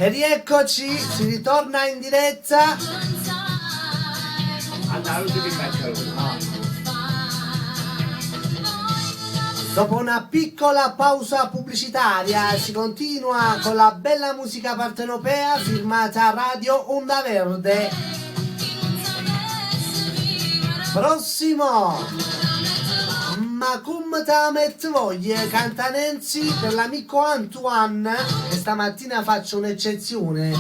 E rieccoci, si ritorna in diretta. Dopo una piccola pausa pubblicitaria si continua con la bella musica partenopea firmata Radio Onda Verde. Prossimo! Ma come te met voglia cantanensi per l'amico Antoine, e stamattina faccio un'eccezione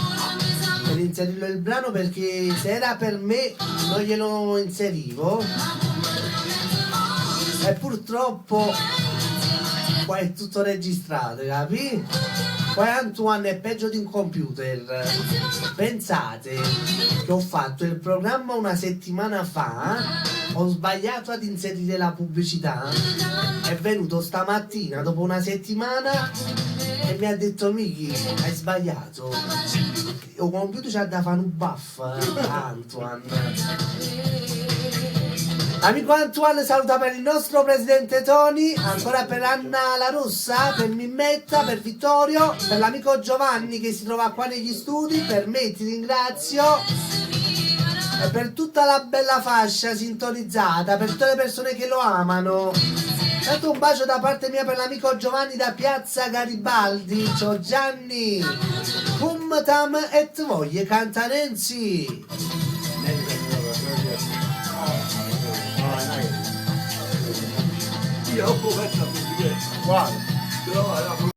per inserirlo il brano, perché se era per me non glielo inserivo e purtroppo qua è tutto registrato, capi? Poi Antoine è peggio di un computer. Pensate che ho fatto il programma una settimana fa, ho sbagliato ad inserire la pubblicità, è venuto stamattina dopo una settimana e mi ha detto: Miki, hai sbagliato, il computer c'ha da fare un buff. Antoine, amico Antoine, saluta per il nostro presidente Tony, ancora per Anna La Rossa, per Mimmetta, per Vittorio, per l'amico Giovanni che si trova qua negli studi, per me ti ringrazio, e per tutta la bella fascia sintonizzata, per tutte le persone che lo amano. Tanto un bacio da parte mia per l'amico Giovanni da Piazza Garibaldi. Ciao Gianni, cum tam et voglie cantanensi. Io ho coperto a guarda.